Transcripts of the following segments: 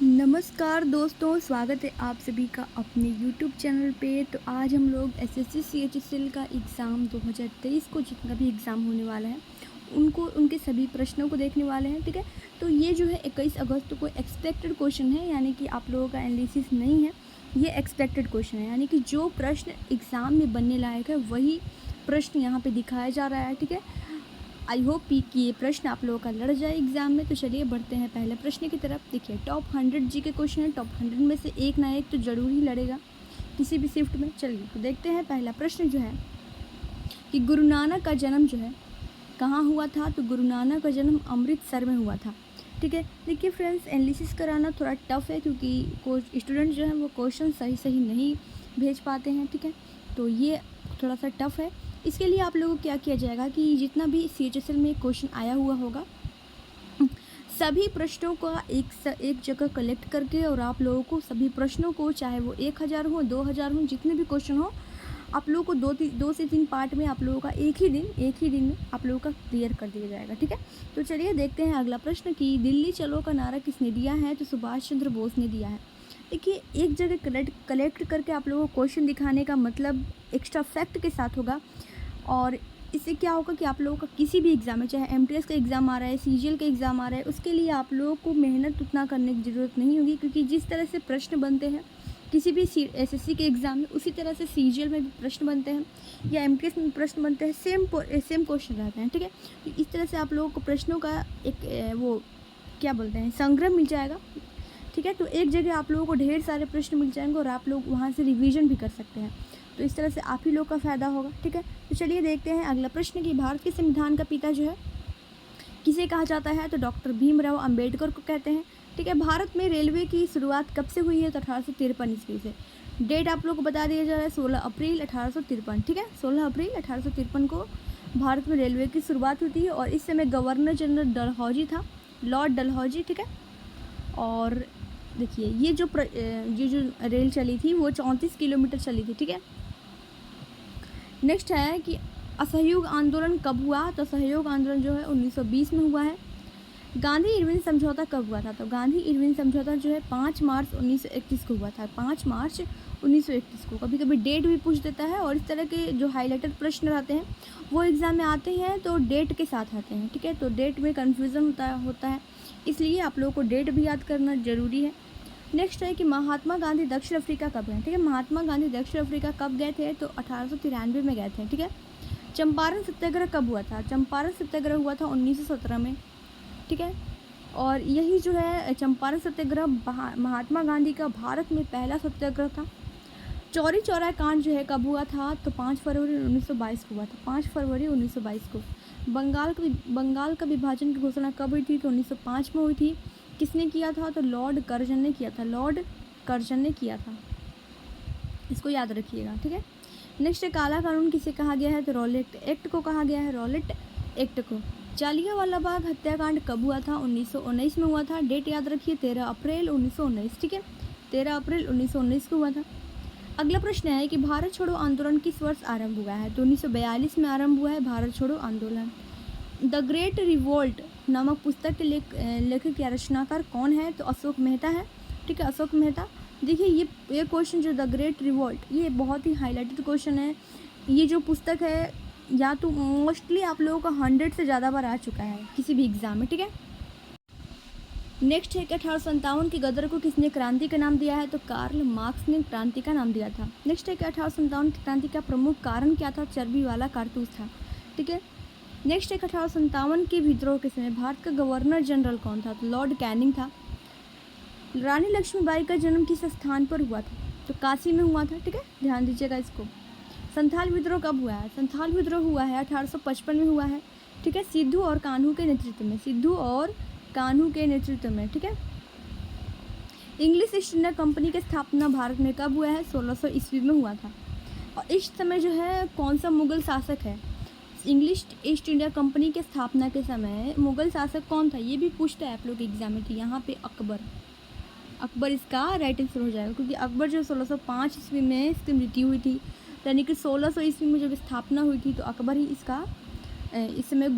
नमस्कार दोस्तों, स्वागत है आप सभी का अपने YouTube चैनल पे। तो आज हम लोग एसएससी सीएचएसएल का एग्ज़ाम 2023 को जितना भी एग्ज़ाम होने वाला है उनके सभी प्रश्नों को देखने वाले हैं। ठीक है, तो ये जो है 21 अगस्त को एक्सपेक्टेड क्वेश्चन है, यानी कि आप लोगों का एनालिसिस नहीं है, ये एक्सपेक्टेड क्वेश्चन है, यानी कि जो प्रश्न एग्ज़ाम में बनने लायक है वही प्रश्न यहाँ पर दिखाया जा रहा है। ठीक है, आई होप कि ये प्रश्न आप लोगों का लड़ जाए एग्जाम में। तो चलिए बढ़ते हैं पहले प्रश्न की तरफ। देखिए, टॉप 100 जी के क्वेश्चन है, टॉप 100 में से एक ना एक तो जरूर ही लड़ेगा किसी भी शिफ्ट में। चलिए तो देखते हैं पहला प्रश्न जो है कि गुरु नानक का जन्म जो है कहाँ हुआ था। तो गुरु नानक का जन्म अमृतसर में हुआ था। ठीक है, देखिए फ्रेंड्स, एनालिसिस कराना थोड़ा टफ है क्योंकि स्टूडेंट जो है वो क्वेश्चन सही नहीं भेज पाते हैं। ठीक है, तो ये थोड़ा सा टफ है। इसके लिए आप लोगों को क्या किया जाएगा कि जितना भी सीएचएसएल में क्वेश्चन आया हुआ होगा सभी प्रश्नों का एक जगह कलेक्ट करके, और आप लोगों को सभी प्रश्नों को, चाहे वो 1000 हो 2000 हो, जितने भी क्वेश्चन हो, आप लोगों को दो से तीन पार्ट में आप लोगों का एक ही दिन में आप लोगों का क्लियर कर दिया जाएगा। ठीक है, तो चलिए देखते हैं अगला प्रश्न कि दिल्ली चलो का नारा किसने दिया है। तो सुभाष चंद्र बोस ने दिया है। देखिए, एक जगह कलेक्ट करके आप लोगों को क्वेश्चन दिखाने का मतलब एक्स्ट्रा फैक्ट के साथ होगा, और इससे क्या होगा कि आप लोगों का किसी भी एग्ज़ाम में, चाहे एमटीएस का एग्ज़ाम आ रहा है, सीजीएल का एग्ज़ाम आ रहा है, उसके लिए आप लोगों को मेहनत उतना करने की ज़रूरत नहीं होगी, क्योंकि जिस तरह से प्रश्न बनते हैं किसी भी एसएससी के एग्ज़ाम में, उसी तरह से सीजीएल में भी प्रश्न बनते हैं या एमटीएस में प्रश्न बनते हैं, सेम क्वेश्चन रहते हैं। ठीक है, तो इस तरह से आप लोगों को प्रश्नों का एक वो क्या बोलते हैं, संग्रह मिल जाएगा। ठीक है, तो एक जगह आप लोगों को ढेर सारे प्रश्न मिल जाएंगे और आप लोग वहाँ से रिवीजन भी कर सकते हैं। तो इस तरह से आप ही लोग का फ़ायदा होगा। ठीक है, तो चलिए देखते हैं अगला प्रश्न कि भारत के संविधान का पिता जो है किसे कहा जाता है। तो डॉक्टर भीमराव अंबेडकर को कहते हैं। ठीक है, भारत में रेलवे की शुरुआत कब से हुई है। तो 1853 ईस्वी से। डेट आप लोग को बता दिया जा रहा है 16 अप्रैल 1853। ठीक है, 16 अप्रैल 1853 को भारत में रेलवे की शुरुआत होती है, और इस समय गवर्नर जनरल डलहौजी था, लॉर्ड डलहौजी। ठीक है, और देखिए ये जो रेल चली थी वो 34 किलोमीटर चली थी। ठीक है, नेक्स्ट है कि असहयोग आंदोलन कब हुआ। तो असहयोग आंदोलन जो है 1920 में हुआ है। गांधी इरविन समझौता कब हुआ था। तो गांधी इरविन समझौता जो है 5 मार्च 1931 को हुआ था। 5 मार्च 1931 को। कभी कभी डेट भी पूछ देता है, और इस तरह के जो हाईलाइटेड प्रश्न रहते हैं वो एग्ज़ाम में आते हैं तो डेट के साथ आते हैं। ठीक है, तो डेट में कन्फ्यूज़न होता है, इसलिए आप लोगों को डेट भी याद करना ज़रूरी है। नेक्स्ट है कि महात्मा गांधी दक्षिण अफ्रीका कब गए। ठीक है, महात्मा गांधी दक्षिण अफ्रीका कब गए थे। तो 1893 में गए थे। ठीक है, चंपारण सत्याग्रह कब हुआ था। चंपारण सत्याग्रह हुआ था 1917 में। ठीक है, और यही जो है चंपारण सत्याग्रह महात्मा गांधी का भारत में पहला सत्याग्रह था। चौरी चौरा कांड जो है कब हुआ था। तो 5 फरवरी 1922 को हुआ था। 5 फरवरी 1922 को। बंगाल का विभाजन की घोषणा कब हुई थी। तो 1905 में हुई थी। किसने किया था। तो लॉर्ड कर्जन ने किया था। लॉर्ड कर्जन ने किया था, इसको याद रखिएगा। ठीक है, नेक्स्ट है काला कानून किसे कहा गया है। तो रॉलेट एक्ट को कहा गया है। रॉलेट एक्ट को। जालियांवाला बाग हत्याकांड कब हुआ था। 1919 में हुआ था। डेट याद रखिए 13 अप्रैल 1919। ठीक है, 13 अप्रैल 1919 को हुआ था। अगला प्रश्न है कि भारत छोड़ो आंदोलन किस वर्ष आरंभ हुआ है। तो 1942 में आरंभ हुआ है भारत छोड़ो आंदोलन। द ग्रेट रिवोल्ट नामक पुस्तक के लेखक या रचनाकार कौन है। तो अशोक मेहता है। ठीक है, अशोक मेहता। देखिए ये क्वेश्चन जो द ग्रेट रिवोल्ट, ये बहुत ही हाईलाइटेड क्वेश्चन है। ये जो पुस्तक है या तो मोस्टली आप लोगों का 100 से ज़्यादा बार आ चुका है किसी भी एग्ज़ाम में। ठीक है, नेक्स्ट है कि 1857 की गदर को किसने क्रांति का नाम दिया है। तो कार्ल मार्क्स ने क्रांति का नाम दिया था। नेक्स्ट है कि 1857 की क्रांति का प्रमुख कारण क्या था। चर्बी वाला कारतूस था। ठीक है, नेक्स्ट है 1857 के विद्रोह के समय भारत का गवर्नर जनरल कौन था। तो लॉर्ड कैनिंग था। रानी लक्ष्मीबाई का जन्म किस स्थान पर हुआ था। तो काशी में हुआ था। ठीक है, ध्यान दीजिएगा इसको। संथाल विद्रोह कब हुआ है। संथाल विद्रोह हुआ है 1855 में हुआ है। ठीक है, सिद्धू और कान्हू के नेतृत्व में। सिद्धू और कान्हू के नेतृत्व में। ठीक है, इंग्लिश ईस्ट इंडिया कंपनी की स्थापना भारत में कब हुआ है। 1600 ईस्वी में हुआ था। और इस समय जो है कौन सा मुगल शासक है। इंग्लिश ईस्ट इंडिया कंपनी के स्थापना के समय मुगल शासक कौन था, ये भी पूछता है आप लोग एग्जाम में। तो यहाँ पे अकबर इसका राइट आंसर हो जाएगा, क्योंकि अकबर जो 1605 ईस्वी में इसकी मृत्यु हुई थी, यानी कि 1600 ईस्वी में जब स्थापना हुई थी, तो अकबर ही इसका इस समय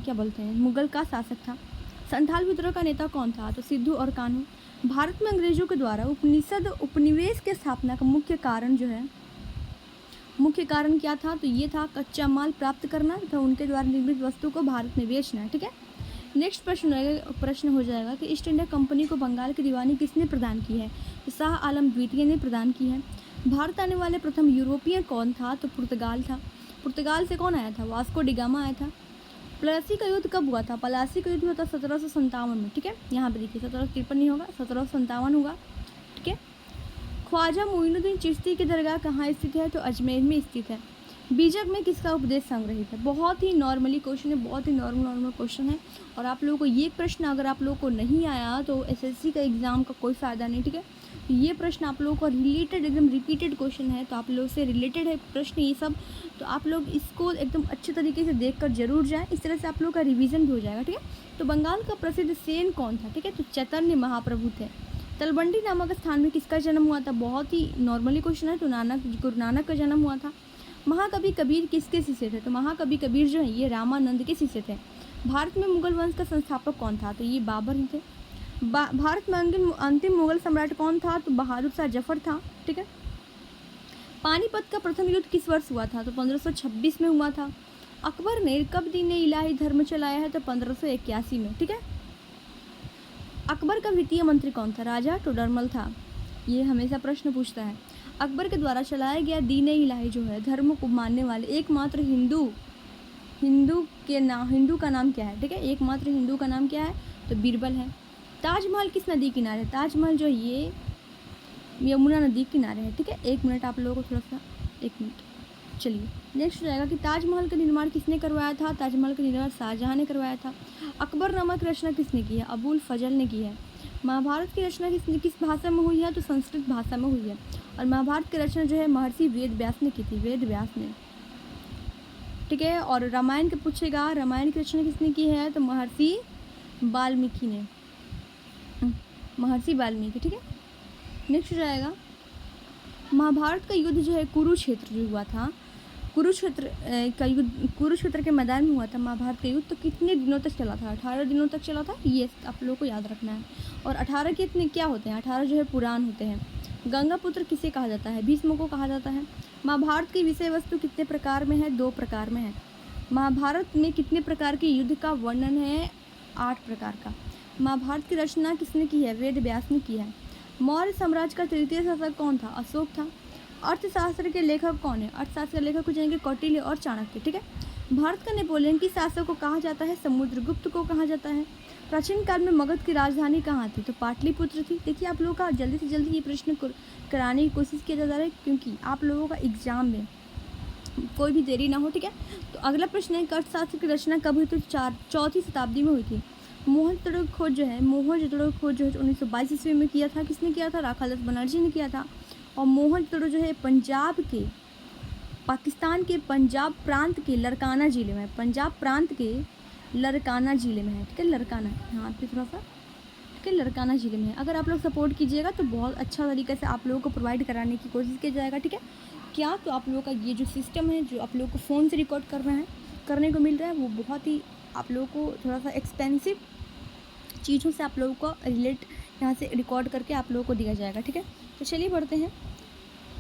क्या बोलते हैं मुगल का शासक था। संथाल विद्रोह का नेता कौन था। तो सिद्धू और कान्हू। भारत में अंग्रेजों के द्वारा उपनिषद उपनिवेश के स्थापना का मुख्य कारण जो है, मुख्य कारण क्या था? तो ये था कच्चा माल प्राप्त करना तथा उनके द्वारा निर्मित वस्तु को भारत में बेचना। ठीक है, नेक्स्ट प्रश्न हो जाएगा कि ईस्ट इंडिया कंपनी को बंगाल की दीवानी किसने प्रदान की है? तो शाह आलम द्वितीय ने प्रदान की है। भारत आने वाले प्रथम यूरोपियन कौन था? तो पुर्तगाल था। पुर्तगाल से कौन आया था? वास्को डिगामा आया था। प्लासी का युद्ध कब हुआ था? प्लासी का युद्ध हुआ था 1757 में। ठीक है, यहाँ पे देखिए 1753 नहीं होगा, 1757 होगा। ठीक है, ख्वाजा मोइनुद्दीन चिश्ती की दरगाह कहाँ स्थित है? तो अजमेर में स्थित है। बीजक में किसका उपदेश संग्रहित है? बहुत ही नॉर्मली क्वेश्चन है, बहुत ही नॉर्मल क्वेश्चन है। और आप लोगों को ये प्रश्न अगर आप लोगों को नहीं आया तो एसएससी का एग्ज़ाम का कोई फ़ायदा नहीं। ठीक है, ये प्रश्न आप लोगों को रिलेटेड एकदम रिपीटेड क्वेश्चन है, तो आप लोग से रिलेटेड है प्रश्न ये सब, तो आप लोग इसको एकदम अच्छे तरीके से देख कर जरूर जाएँ। इस तरह से आप लोग का रिविज़न भी हो जाएगा। ठीक है, तो बंगाल का प्रसिद्ध सेन कौन था? ठीक है, तो चैतन्य महाप्रभु थे। तलबंडी नामक स्थान में किसका जन्म हुआ था? बहुत ही नॉर्मली क्वेश्चन है, तो गुरु नानक का जन्म हुआ था। महाकवि कबीर किसके शिष्य थे? तो महाकवि कबीर जो है ये रामानंद के शिष्य थे। भारत में मुगल वंश का संस्थापक कौन था? तो ये बाबर ही थे। भारत में अंतिम मुगल सम्राट कौन था? तो बहादुर शाह जफर था। ठीक है, पानीपत का प्रथम युद्ध किस वर्ष हुआ था? तो 1526 में हुआ था। अकबर ने कब दीन इलाही धर्म चलाया है? तो 1581 में। ठीक है, अकबर का वित्तीय मंत्री कौन था? राजा टोडरमल था। ये हमेशा प्रश्न पूछता है। अकबर के द्वारा चलाया गया दीन इलाही जो है धर्म को मानने वाले एकमात्र हिंदू का नाम क्या है? ठीक है, एकमात्र हिंदू का नाम क्या है? तो बीरबल है। ताजमहल किस नदी किनारे? ताजमहल जो ये यमुना नदी किनारे है। ठीक है, एक मिनट आप लोगों को थोड़ा सा, एक मिनट। चलिए नेक्स्ट हो जाएगा कि ताजमहल का निर्माण किसने करवाया था? ताजमहल का निर्माण शाहजहाँ ने करवाया था। अकबरनामा की रचना किसने की है? अबुल फजल ने की है। महाभारत की रचना किस भाषा में हुई है? तो संस्कृत भाषा में हुई है। और महाभारत की रचना जो है महर्षि वेद व्यास ने की थी, वेद व्यास ने। ठीक है, और रामायण का पूछेगा, रामायण की रचना किसने की है? तो महर्षि वाल्मीकि ने, महर्षि वाल्मीकि। ठीक है, नेक्स्ट हो जाएगा महाभारत का युद्ध जो है कुरुक्षेत्र जो हुआ था, कुरुक्षेत्र का युद्ध कुरुक्षेत्र के मैदान में हुआ था महाभारत का युद्ध, तो कितने दिनों तक चला था? 18 दिनों तक चला था। ये आप लोगों को याद रखना है। और 18 कितने क्या होते हैं? 18 जो है पुराण होते हैं। गंगापुत्र किसे कहा जाता है? भीष्म को कहा जाता है। महाभारत की विषय वस्तु कितने प्रकार में है? 2 प्रकार में है। महाभारत में कितने प्रकार के युद्ध का वर्णन है? 8 प्रकार का। महाभारत की रचना किसने की है? वेद व्यास ने की है। मौर्य साम्राज्य का तृतीय शासक कौन था? अशोक था। अर्थशास्त्र के लेखक कौन है? अर्थशास्त्र के लेखक हो जाएंगे कौटिल्य और चाणक्य। ठीक है, भारत का नेपोलियन किस शासक को कहा जाता है? समुद्रगुप्त को कहा जाता है। प्राचीन काल में मगध की राजधानी कहाँ थी? तो पाटलिपुत्र थी। देखिए आप लोगों का जल्दी से जल्दी ये प्रश्न कराने की कोशिश किया जा रहा है, क्योंकि आप लोगों का एग्जाम में कोई भी देरी ना हो। ठीक है, तो अगला प्रश्न है अर्थशास्त्र की रचना कब हुई? तो 4वीं शताब्दी में हुई थी। मोहनजोदड़ो की खोज जो है 1922 ईस्वी में किया था। किसने किया था? राखालदास बनर्जी ने किया था। और मोहनजोदड़ो जो है पाकिस्तान के पंजाब प्रांत के लरकाना ज़िले में, पंजाब प्रांत के लरकाना ज़िले में है। ठीक है, लरकाना यहाँ पे थोड़ा सा, ठीक है, लरकाना ज़िले में है। अगर आप लोग सपोर्ट कीजिएगा तो बहुत अच्छा तरीके से आप लोगों को प्रोवाइड कराने की कोशिश किया जाएगा। ठीक है, क्या तो आप लोगों का ये जो सिस्टम है, जो आप लोगों को फ़ोन से रिकॉर्ड करने को मिल रहा है, वो बहुत ही आप लोगों को थोड़ा सा एक्सपेंसिव चीज़ों से आप लोगों को रिलेट यहाँ से रिकॉर्ड करके आप लोगों को दिया जाएगा। ठीक है, तो चलिए बढ़ते हैं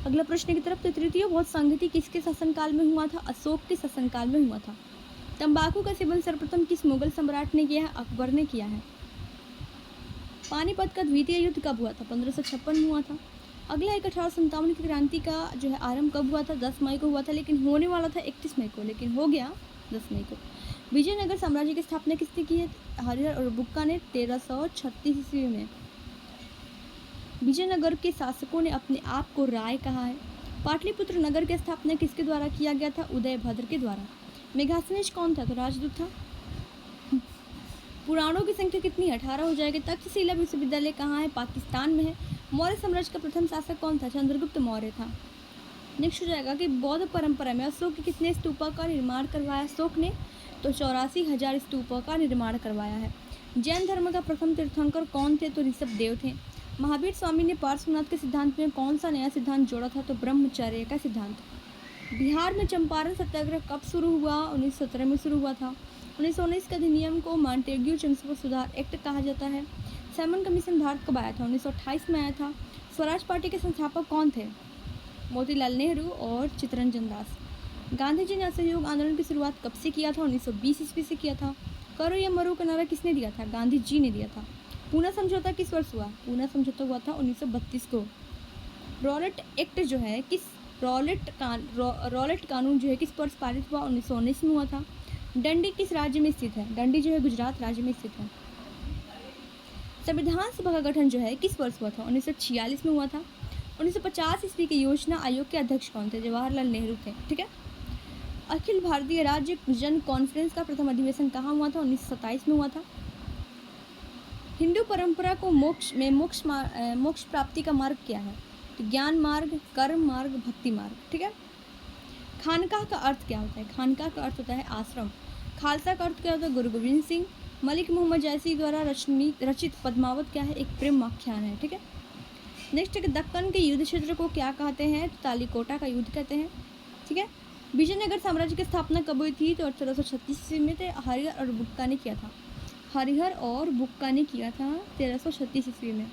अगला प्रश्न की तरफ। तो तृतीय बौद्ध संगति किसके शासनकाल में हुआ था? अशोक के शासनकाल में हुआ था। तंबाकू का सेवन सर्वप्रथम किस मुगल सम्राट ने किया है? अकबर ने किया है। पानीपत का द्वितीय युद्ध कब हुआ था? 1556 में हुआ था। अगला एक 1857 की क्रांति का जो है आरंभ कब हुआ था? 10 मई को हुआ था, लेकिन होने वाला था 31 मई को, लेकिन हो गया 10 मई को। विजयनगर साम्राज्य की स्थापना किसने की है? हरिहर और बुक्का ने 1336 ईस्वी में। विजयनगर के शासकों ने अपने आप को राय कहा है। पाटलिपुत्र नगर की स्थापना किसके द्वारा किया गया था? उदयभद्र के द्वारा। मेघासनेज कौन था? तो राजदूत था। पुराणों की संख्या कितनी? 18 हो जाएगी। तक्षशिला विश्वविद्यालय कहाँ है? पाकिस्तान में है। मौर्य साम्राज्य का प्रथम शासक कौन था? चंद्रगुप्त मौर्य था। नेक्स्ट हो जाएगा कि बौद्ध परंपरा में अशोक के कितने स्तूपों का निर्माण करवाया अशोक ने? तो 84,000 स्तूपों का निर्माण करवाया है। जैन धर्म का प्रथम तीर्थंकर कौन थे? तो ऋषभ देव थे। महावीर स्वामी ने पार्श्वनाथ के सिद्धांत में कौन सा नया सिद्धांत जोड़ा था? तो ब्रह्मचर्य का सिद्धांत। बिहार में चंपारण सत्याग्रह कब शुरू हुआ? 1917 में शुरू हुआ था। 1919 का अधिनियम को मॉन्टेग्यू चंद्रशेखर सुधार एक्ट कहा जाता है। सैमन कमीशन भारत कब आया था? 1928 में आया था। स्वराज पार्टी के संस्थापक कौन थे? मोतीलाल नेहरू और चित्तरंजन दास। गांधी जी ने असहयोग आंदोलन की शुरुआत कब से किया था? 1920 ईस्वी से किया था। करो या मरो का नारा किसने दिया था? गांधी जी ने दिया था। पूना समझौता किस वर्ष हुआ? पूना समझौता हुआ था 1932 को। रॉलेट एक्ट जो है रॉलेट कानून जो है किस वर्ष पारित हुआ? 1919 में हुआ था। डंडी किस राज्य में स्थित है? डंडी जो है गुजरात राज्य में स्थित है। संविधान सभा का गठन जो है किस वर्ष हुआ था? 1946 में हुआ था। 1950 ईस्वी के योजना आयोग के अध्यक्ष कौन थे? जवाहरलाल नेहरू थे। ठीक है। अखिल भारतीय राज्य जन कॉन्फ्रेंस का प्रथम अधिवेशन कहाँ हुआ था? 1927 में हुआ था। हिंदू परंपरा को मोक्ष प्राप्ति का मार्ग क्या है? तो ज्ञान मार्ग, कर्म मार्ग, भक्ति मार्ग। ठीक है। खानकाह का अर्थ क्या होता है? खानकाह का अर्थ होता है आश्रम। खालसा का अर्थ क्या होता है? गुरु गोविंद सिंह। मलिक मोहम्मद जैसी द्वारा रचित पद्मावत क्या है? एक प्रेम आख्यान है। ठीक है। नेक्स्ट है दक्कन के युद्ध क्षेत्र को क्या कहते हैं? तो तालीकोटा का युद्ध कहते हैं। ठीक है। विजयनगर साम्राज्य की स्थापना कब हुई थी? तो 1836 ईस्वी में थे। हरिहर और बुक्का ने किया था। हरिहर और बुक्का ने किया था 1336 ईस्वी में।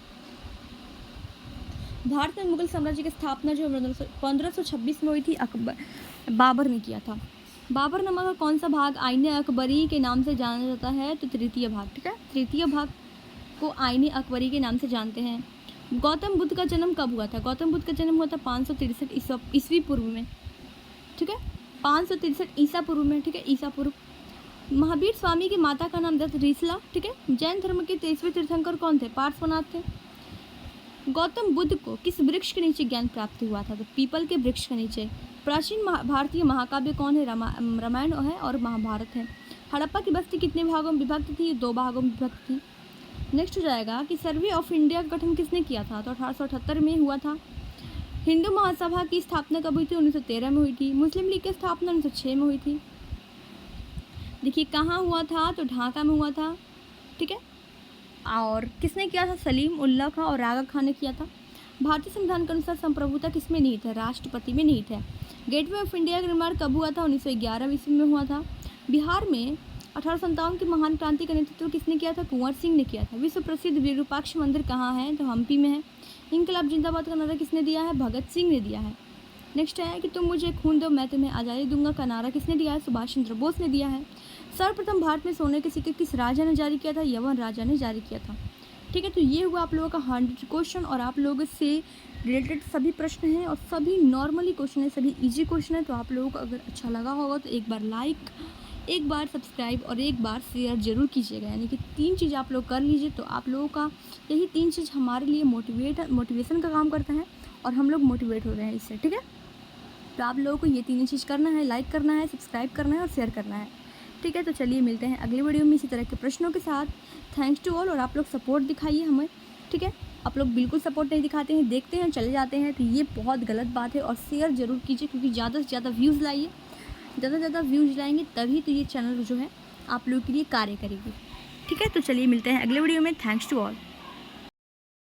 भारत में मुगल साम्राज्य की स्थापना जो 1526 में हुई थी, बाबर ने किया था। बाबरनामा का कौन सा भाग आईने अकबरी के नाम से जाना जाता है? तो तृतीय भाग। ठीक है। तृतीय भाग को आईने अकबरी के नाम से जानते हैं। गौतम बुद्ध का जन्म कब हुआ था? गौतम बुद्ध का जन्म हुआ था 563 ईस्वी पूर्व में। ठीक है। 563 ईसा पूर्व में। ठीक है। ईसा पूर्व। महावीर स्वामी की माता का नाम रीसला। ठीक है। जैन धर्म के 23वें तीर्थंकर कौन थे? पार्श्वनाथ थे। गौतम बुद्ध को किस वृक्ष के नीचे ज्ञान प्राप्त हुआ था? तो पीपल के वृक्ष के नीचे। प्राचीन भारतीय महाकाव्य कौन है? रामायण है और महाभारत है। हड़प्पा की बस्ती कितने भागों में विभक्त थी? 2 भागों में विभक्त थी। नेक्स्ट हो जाएगा कि सर्वे ऑफ इंडिया का गठन किसने किया था? तो 1878 में हुआ था। हिंदू महासभा की स्थापना कब हुई थी? 1913 में हुई थी। मुस्लिम लीग की स्थापना 1906 में हुई थी। देखिए कहाँ हुआ था? तो ढाका में हुआ था। ठीक है। और किसने किया था? सलीम उल्लाह खां और रागा खान ने किया था। भारतीय संविधान के अनुसार संप्रभुता किसमें निहित है? राष्ट्रपति में निहित है। गेटवे ऑफ इंडिया का निर्माण कब हुआ था? 1911 ईस्वी में हुआ था। बिहार में 1857 की महान क्रांति का नेतृत्व किसने किया था? कुंवर सिंह ने किया था। विश्व प्रसिद्ध विरूपाक्ष मंदिर कहाँ है? तो हम्पी में है। इनकलाब जिंदाबाद का नारा किसने दिया है? भगत सिंह ने दिया है। नेक्स्ट है कि तुम मुझे खून दो मैं तुम्हें आज़ादी दूंगा का नारा किसने दिया है? सुभाष चंद्र बोस ने दिया है। सर्वप्रथम भारत में सोने के सिक्के किस राजा ने जारी किया था? यवन राजा ने जारी किया था। ठीक है। तो ये हुआ आप लोगों का 100 क्वेश्चन और आप लोगों से रिलेटेड सभी प्रश्न हैं और सभी नॉर्मली क्वेश्चन है, सभी इजी क्वेश्चन है। तो आप लोगों को अगर अच्छा लगा होगा तो एक बार लाइक, एक बार सब्सक्राइब और एक बार शेयर जरूर कीजिएगा। यानी कि 3 चीज़ आप लोग कर लीजिए तो आप लोगों का यही 3 चीज़ हमारे लिए मोटिवेशन का काम करता है और हम लोग मोटिवेट हो रहे हैं इससे। ठीक है। तो आप लोगों को ये 3 चीज़ करना है, लाइक करना है, सब्सक्राइब करना है और शेयर करना है। ठीक है। तो चलिए मिलते हैं अगले वीडियो में इसी तरह के प्रश्नों के साथ। Thanks to all. और आप लोग सपोर्ट दिखाइए हमें। ठीक है। आप लोग बिल्कुल सपोर्ट नहीं दिखाते हैं, देखते हैं चले जाते हैं, तो ये बहुत गलत बात है। और शेयर ज़रूर कीजिए क्योंकि ज़्यादा से ज़्यादा व्यूज़ लाइए। ज़्यादा से ज़्यादा व्यूज़ लाएंगे तभी तो ये चैनल जो है आप लोगों के लिए कार्य करेगी। ठीक है। तो चलिए मिलते हैं अगले वीडियो में। Thanks to all.